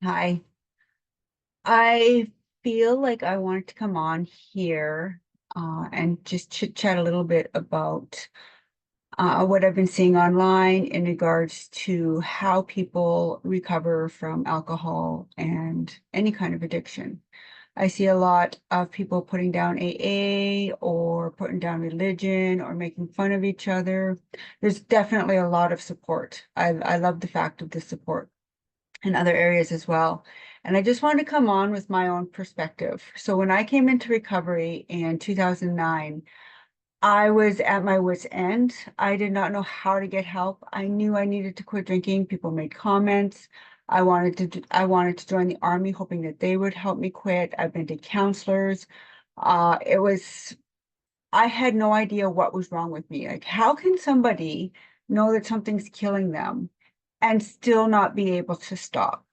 Hi. I feel like I wanted to come on here and just chit chat a little bit about what I've been seeing online in regards to how people recover from alcohol and any kind of addiction. I see a lot of people putting down AA or putting down religion or making fun of each other. There's definitely a lot of support. I love the fact of the support in other areas as well. And I just wanted to come on with my own perspective. So when I came into recovery in 2009, I was at my wit's end. I did not know how to get help. I knew I needed to quit drinking. People made comments. I wanted to join the army, hoping that they would help me quit. I've been to counselors. It was I had no idea what was wrong with me. Like, how can somebody know that something's killing them and still not be able to stop?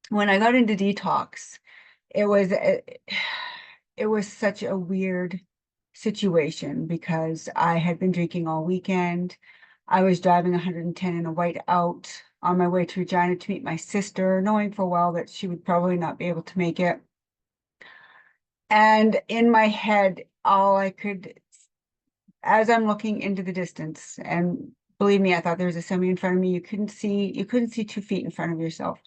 When I got into detox, it was it was such a weird situation because I had been drinking all weekend. I was driving 110 in a white out on my way to Regina to meet my sister, knowing full well that she would probably not be able to make it. And in my head, all I could, as I'm looking into the distance, and believe me, I thought there was a semi in front of me. You couldn't see 2 feet in front of yourself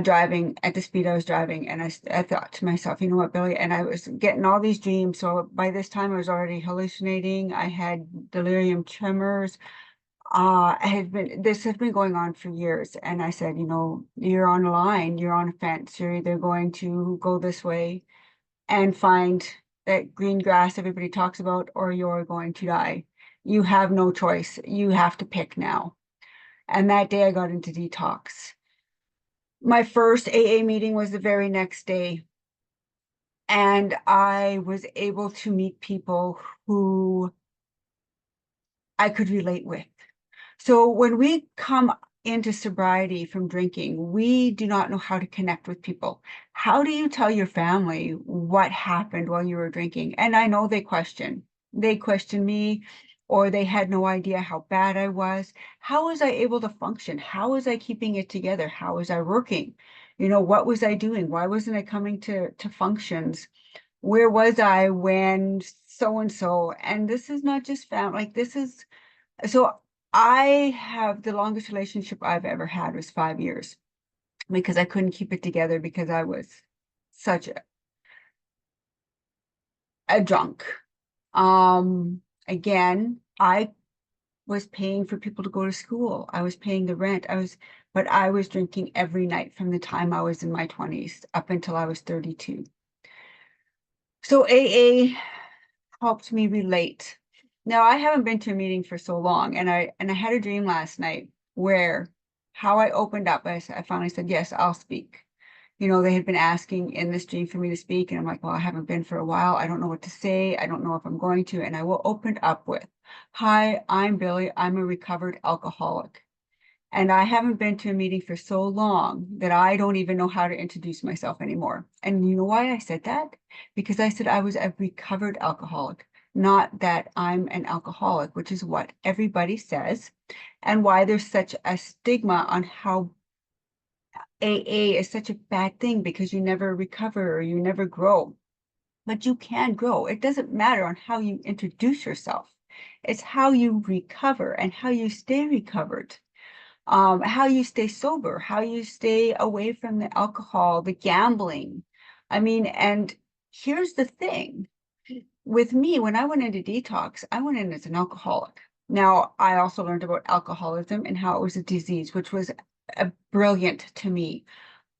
driving at the speed I was driving. And I thought to myself, you know what, Billy? And I was getting all these dreams. So by this time, I was already hallucinating. I had delirium tremors. This has been going on for years. And I said, you're on a line, you're on a fence. You're either going to go this way and find that green grass everybody talks about, or you're going to die. You have no choice. You have to pick now. And that day I got into detox. My first AA meeting was the very next day, and I was able to meet people who I could relate with. So when we come into sobriety from drinking, we do not know how to connect with people. How do you tell your family what happened while you were drinking? And I know they question. They questioned me, or they had no idea how bad I was. How was I able to function? How was I keeping it together? How was I working? What was I doing? Why wasn't I coming to functions? Where was I when so and so? And this is not just family, like this is so I have the longest relationship I've ever had was 5 years because I couldn't keep it together because I was such a drunk. Again, I was paying for people to go to school. I was paying the rent. But I was drinking every night from the time I was in my 20s up until I was 32. So AA helped me relate. Now, I haven't been to a meeting for so long, and I had a dream last night where how I opened up, I finally said, yes, I'll speak. They had been asking in this dream for me to speak, and I'm like, well, I haven't been for a while. I don't know what to say. I don't know if I'm going to. And I will open up with, hi, I'm Billy. I'm a recovered alcoholic. And I haven't been to a meeting for so long that I don't even know how to introduce myself anymore. And you know why I said that? Because I said I was a recovered alcoholic, not that I'm an alcoholic, which is what everybody says, and why there's such a stigma on how AA is such a bad thing because you never recover or you never grow. But you can grow. It doesn't matter on how you introduce yourself. It's how you recover and how you stay recovered, how you stay sober, how you stay away from the alcohol, the gambling. I mean, and here's the thing with me, when I went into detox, I went in as an alcoholic. Now, I also learned about alcoholism and how it was a disease, which was brilliant to me.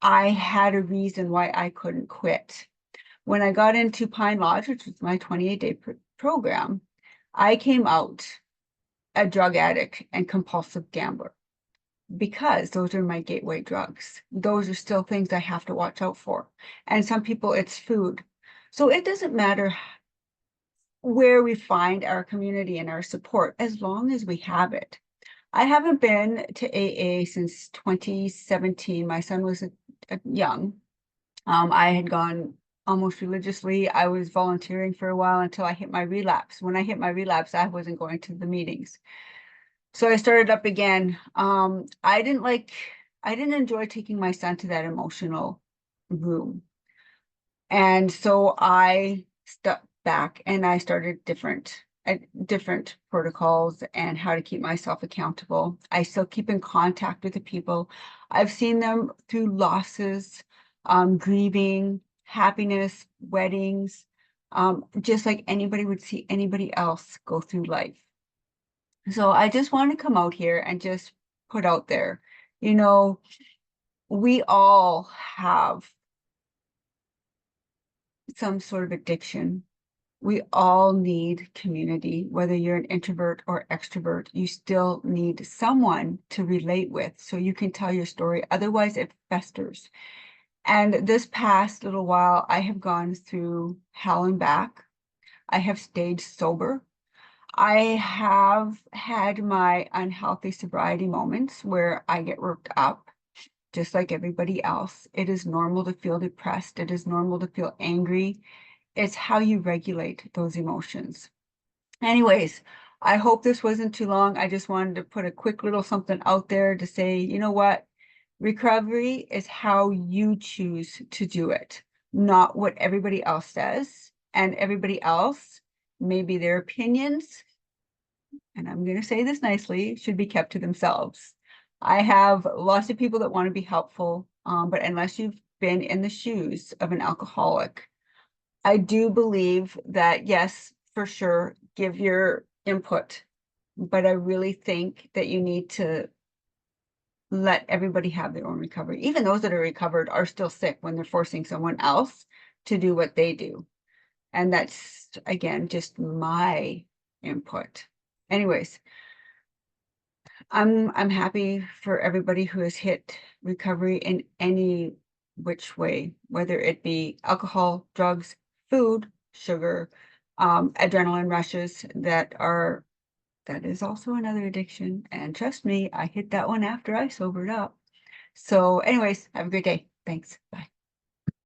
I had a reason why I couldn't quit. When I got into Pine Lodge, which was my 28-day program, I came out a drug addict and compulsive gambler because those are my gateway drugs. Those are still things I have to watch out for. And some people, it's food. So it doesn't matter where we find our community and our support as long as we have it. I haven't been to AA since 2017. My son was young. I had gone almost religiously. I was volunteering for a while until I hit my relapse. When I hit my relapse, I wasn't going to the meetings. So I started up again. I didn't like I didn't enjoy taking my son to that emotional room. And so I stepped back and I started different protocols and how to keep myself accountable. I still keep in contact with the people. I've seen them through losses, grieving, happiness, weddings, just like anybody would see anybody else go through life. So I just want to come out here and just put out there, you know, we all have some sort of addiction. We all need community, whether you're an introvert or extrovert, you still need someone to relate with so you can tell your story. Otherwise, it festers. And this past little while, I have gone through hell and back. I have stayed sober. I have had my unhealthy sobriety moments where I get worked up, just like everybody else. It is normal to feel depressed. It is normal to feel angry. It's how you regulate those emotions. Anyways, I hope this wasn't too long. I just wanted to put a quick little something out there to say, you know what? Recovery is how you choose to do it, not what everybody else says. And everybody else, maybe their opinions, and I'm going to say this nicely, should be kept to themselves. I have lots of people that want to be helpful, but unless you've been in the shoes of an alcoholic, I do believe that, yes, for sure, give your input, but I really think that you need to let everybody have their own recovery. Even those that are recovered are still sick when they're forcing someone else to do what they do. And that's, again, just my input. Anyways, I'm happy for everybody who has hit recovery in any which way, whether it be alcohol, drugs, food, sugar, adrenaline rushes that is also another addiction. And trust me, I hit that one after I sobered up. So anyways, have a great day. Thanks. Bye.